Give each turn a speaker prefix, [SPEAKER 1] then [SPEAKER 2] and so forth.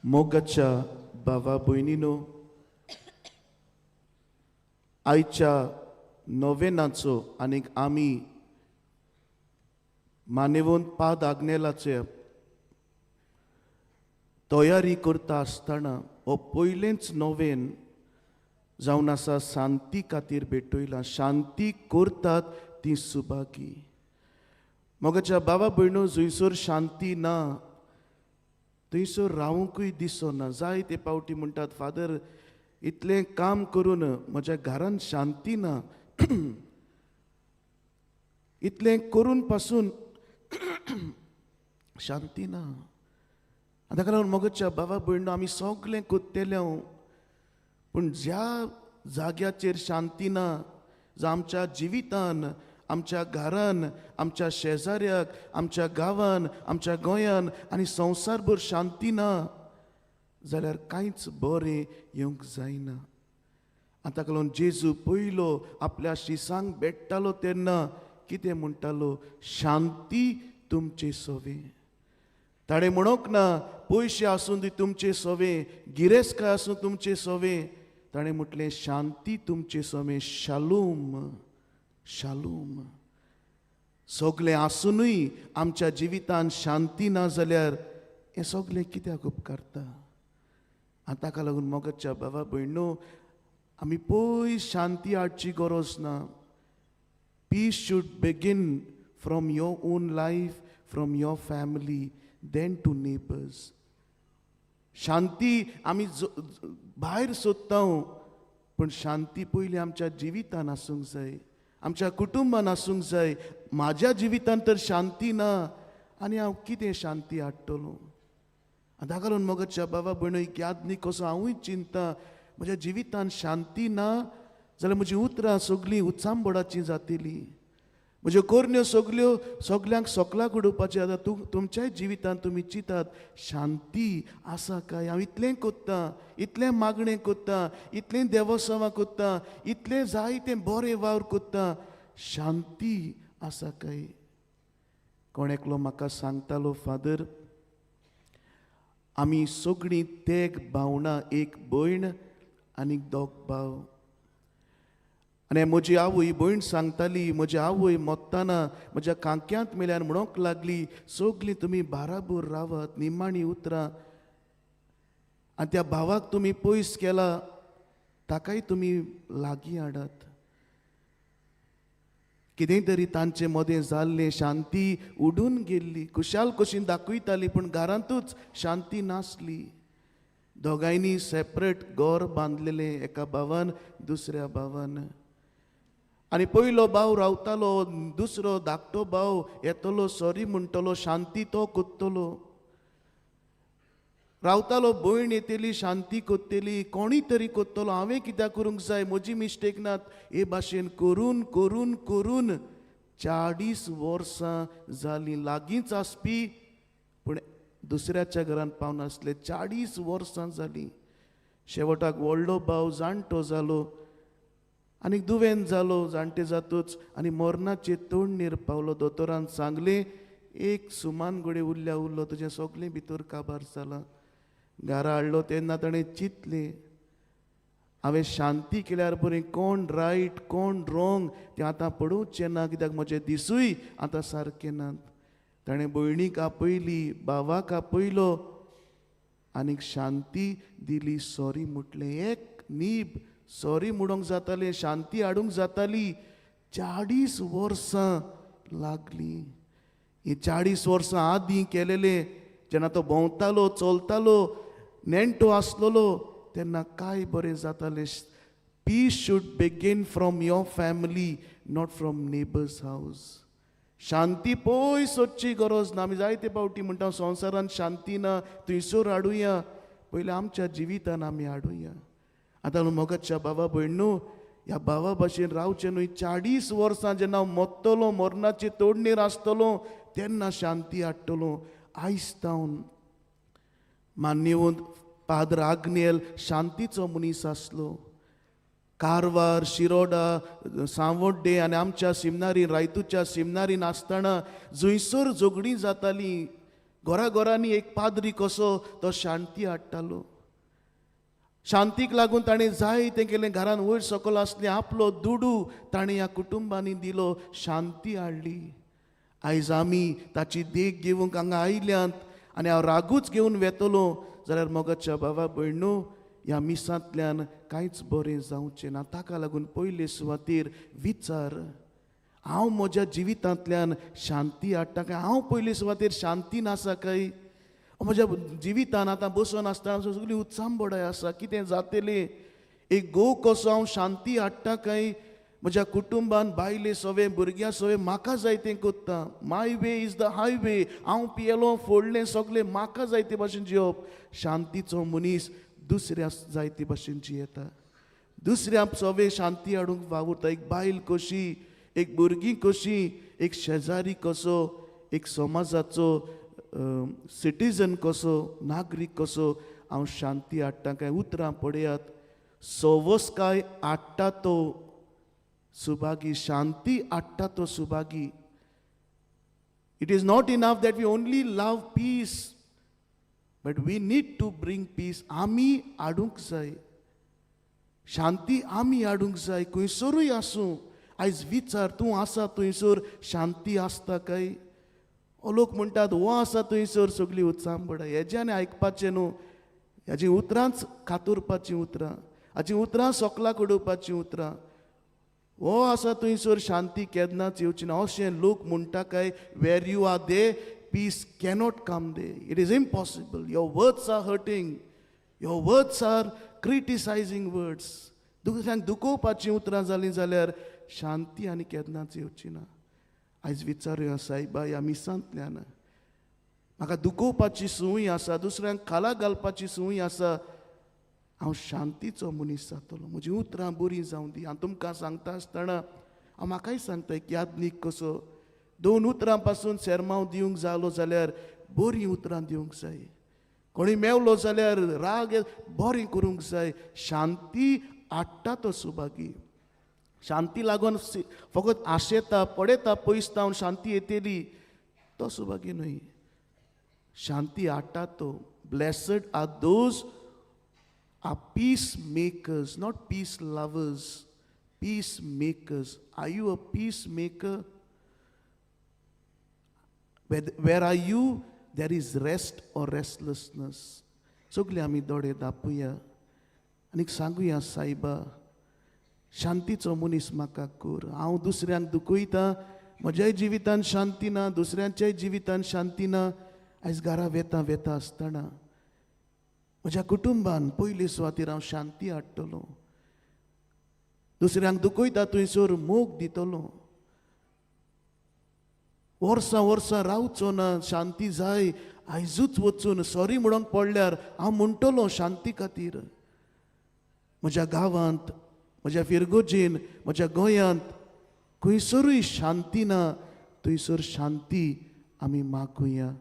[SPEAKER 1] मोगाच्या भावा भयणीनो, आयच्या नोवेनाचो आनीक आमी मानेवून पाद आग्नेलाचे तयारी करता आसतना हो पयलेंच नोवेन जावन आसा शांती खातीर भेटयला. शांती करतात ती सुभागी. मोगाच्या भावा भयणो, जंयसर शांती ना थंयसर रावूंकूय दिसना. जायते पावटी म्हणटात, फादर इतलें काम करून म्हज्या घरान शांती ना. इतलें करून पासून शांती ना. ताका लागून मोगाच्या भावा भयणो, आमी सगळें कोत्तेले पूण ज्या जाग्याचेर शांती ना, जो आमच्या जिवितान, आमच्या घरान, आमच्या शेजाऱ्याक, आमच्या गांवान, आमच्या गोंयान आनी संवसारभर शांती ना जाल्यार कांयच बरें येवंक जायना. ताका लागून जेजू पयलो आपल्या शिसांक भेट्टालो तेन्ना कितें म्हणटालो? शांती तुमचे सोवे. ताणें म्हणोंक ना पयशे आसूं दी तुमचे सोवे, गिरेस्तकाय आसूं तुमचे सोवे. ताणें म्हटलें शांती तुमचे सोवे. शालूम, शालूम. सगळें आसुनूय आमच्या जिवितान शांती ना जाल्यार हें सगळें कित्याक उपकारता? ताका लागून मोगाच्या भावा भयणो, आमी पयस शांती हाडची गरज ना. Peace should begin from your own life, from your family, then to neighbours. शांती आमी भायर सोदता, पूण शांती पयली आमच्या जिवितान आसूंक जाय, आमच्या कुटुंबान आसूंक जाय. म्हाज्या जिवितान तर शांती ना आनी हांव कितें शांती हाडटलो? ताका लागून मोगाच्या भावा भयणो, याद कसो हांवूय चिंता, म्हज्या जिवितान शांती ना जाल्यार म्हजी उतरां सगळीं उचांबडाचीं जातलीं. म्हज्यो कोरण्यो सगळ्यांक सोकलाक उडोवपाचें. आतां तुमच्याय जिवितान तुमी चिंतात, शांती आसा काय? हांव इतलें कोत्तां, इतलें मागणें कोत्तां, इतलें देवसवां कोत्तां, इतलें जायतें बरें वावर कोत्तां, शांती आसा काय? कोण एकलो म्हाका सांगतालो, फादर आमी सगळीं तेग भावणां, एक भयण आनीक दोग भाव. आनी म्हजी आवय भयण सांगताली, म्हजी आवय मोत्ताना म्हज्या कांक्यांत मेल्यान म्हणोंक लागली, सगळीं तुमी बाराबोर रावात, निमाणी उतरां, आनी त्या भावाक तुमी पयस केला, ताकाय तुमी लागीं हाडात. कितें तरी तांचे मदें जाल्लें, शांती उडून गेल्ली. खुशाल कशी दाखयताली पूण घरांतूच शांती नासली. दोगांयनी सेपरेट घर बांदलेलें, एका भावान दुसऱ्या भावान. आनी पयलो भाव रावतालो, दुसरो धाकटो भाव येतलो, सॉरी म्हणटलो, शांती तो कोत्तलो. रावतालो, भयण येतली, शांती कोत्तेली, कोणी तरी कोत्तलो. हांवें कित्याक करूंक जाय? म्हजी मिस्टेक नात. हे भाशेन करून करून करून 40 वर्सां जालीं. लागींच आसपी पूण दुसऱ्याच्या घरान पावनासले. 40 वर्सां जालीं. शेवटाक व्हडलो भाव जाणटो जालो आनीक दुवेंत जालो. जाणटे जातूच आनी मरणाचे तोंडणेर पावलो. दोतोरान सांगलें, एक सुमान गोडे उरल्या उरलो, तुजें सगळें भितर काबार जालां. घरा हाडलो तेन्ना ताणें चिंतलें, हांवें शांती केल्यार बरें, कोण रायट कोण रॉंग तें आतां पडोवचें ना, कित्याक म्हजे दिसूय आतां सारके नात. ताणें भयणीक आपयली, भावाक आपयलो आनीक शांती दिली. सॉरी म्हटलें. एक नीब सॉरी म्हणूंक जातालें, शांती हाडूंक जाताली. 40 वर्सां लागलीं. ही 40 वर्सां आदीं केलेलें, जेन्ना तो भोंवतालो, चलतालो, नेणटो आसलोलो, तेन्ना काय बरें जातालें. Piece should begin from your family, not from neighbours हावस. शांती पयस सोदची गरज ना. आमी जायते पावटी म्हणटा संवसारान शांती ना, थंयसर हाडुया. पयलीं आमच्या जिवितान आमी हाडुया. आतां मोगाच्या भावा भयणो, ह्या भावा भाशेन रावचें न्हय. 40 वर्सां जेन्ना हांव मोत्तलो, मरणाचे तोडणेर आसतलो, तेन्ना शांती हाडटलो. आयज तावन मान्यवंत पाद्र आग्नेल शांतीचो मनीस आसलो. कारवार, शिरोडा, सांवड्डे आनी आमच्या सिमनारीन, रायतूच्या सिमनारीन आसतना जंयसर झगडीं जातालीं, घराघरांनी एक पाद्री कसो तो शांती हाडटालो. शांतीक लागून ताणें जाय तें केलें. घरान वयर सकयल आसलें आपलो दुडू ताणें ह्या कुटुंबांनी दिलो, शांती हाडली. आयज आमी ताची देख घेवंक हांगा आयल्यांत आनी हांव रागूच घेवन वेतलो जाल्यार मोगाच्या भावा भयणो, ह्या मिसांतल्यान कांयच बरें जावचें ना. ताका लागून पयले सुवातेर विचार, हांव म्हज्या जिवितांतल्यान शांती हाडटा काय? हांव पयले सुवातेर शांतीन आसा काय? म्हज्या जिवितान आतां बसून आसतना सगळी उत्सांबडाय आसा. कितें जातलें? एक घोव कसो हांव शांती हाडटा काय? म्हज्या कुटुंबान बायले सवे भुरग्यां सवे म्हाका जाय तें कोत्ता. My way is the highway. हांव पियेलो फोडलें सगलें म्हाका जाय ते भाशेन जियोप. शांतीचो मनीस दुसऱ्या जाय ते भाशेन जियेता. दुसऱ्या सवे शांती हाडूंक वावुरता. एक बायल कशी, एक भुरगीं कशी, एक शेजारी कसो, एक समाजाचो सिटीजन कसो, नागरीक कसो हांव शांती हाडटा काय? उतरां पळयात. सवस्काय हाडटा तो सुभागी, शांती हाडटा तो सुभागी. It is not enough that we only love peace, but we need to bring peace. आमी हाडूंक जाय शांती, आमी हाडूंक जाय. खंयसरूय आसूं, आयज विचार, तूं आसा थंयसर शांती आसता काय? लोक म्हणटात हो आसा थंयसर सगळी उत्सांबड. हेज्यान आयकपाचें न्हू. हेजी उतरांच खातुरपाचीं उतरां, हाजी उतरां सोकलाक उडोवपाचीं उतरां. हो आसा थंयसर शांती केन्नाच येवची ना अशें लोक म्हणटा काय? Where you are there peace cannot come there. It is impossible. Your words are hurting, your words are criticising words. दुसऱ्यांक दुखोवपाचीं उतरां जालीं जाल्यार शांती आनी केन्नाच येवची ना. आयज विचारुया सायबा, ह्या मिसांतल्यान म्हाका दुखोवपाची संवय आसा, दुसऱ्यांक खाला घालपाची संवय आसा. हांव शांतीचो मनीस जातलो. म्हजी उतरां बरीं जावं दी. हांव तुमकां सांगता आसतना हांव म्हाकाय सांगता एक यादनीक कसो. 2 उतरां पासून सेरमांव दिवंक जालो जाल्यार बरीं उतरां दिवंक जाय. कोणी मेवलो जाल्यार राग बरें करूंक जाय. शांती हाडटा तो सुभागी. शांती लागून फकत आशेता, पडयता पयसता शांती येतली, तो सुभागी न्हय. शांती हाडटा तो. Blessed are those are peacemakers, not peace lovers. Peacemakers. Are you a peacemaker? Where are you? There is rest or restlessness. सगळे आमी दोळे दापुया आनी सांगुया सायबा, शांतीचो मनीस म्हाका कर. हांव दुसऱ्यांक दुखयता, म्हज्याय जिवितान शांती ना, दुसऱ्यांच्याय जिवितान शांती ना. आयज घरा वेता आसतना म्हज्या कुटुंबान पयले सुवातेर हांव शांती हाडटलो. दुसऱ्यांक दुखयता थंयसर मोग दितलो. वर्सां रावचो ना. शांती जाय आयजूच वचून सॉरी म्हणूंक पडल्यार हांव म्हणटलो शांती खातीर. म्हज्या गांवांत, म्हज्या फिरगोजेन, म्हज्या गोंयांत खंयसरूय शांती ना, थंयसर शांती आमी मागुया.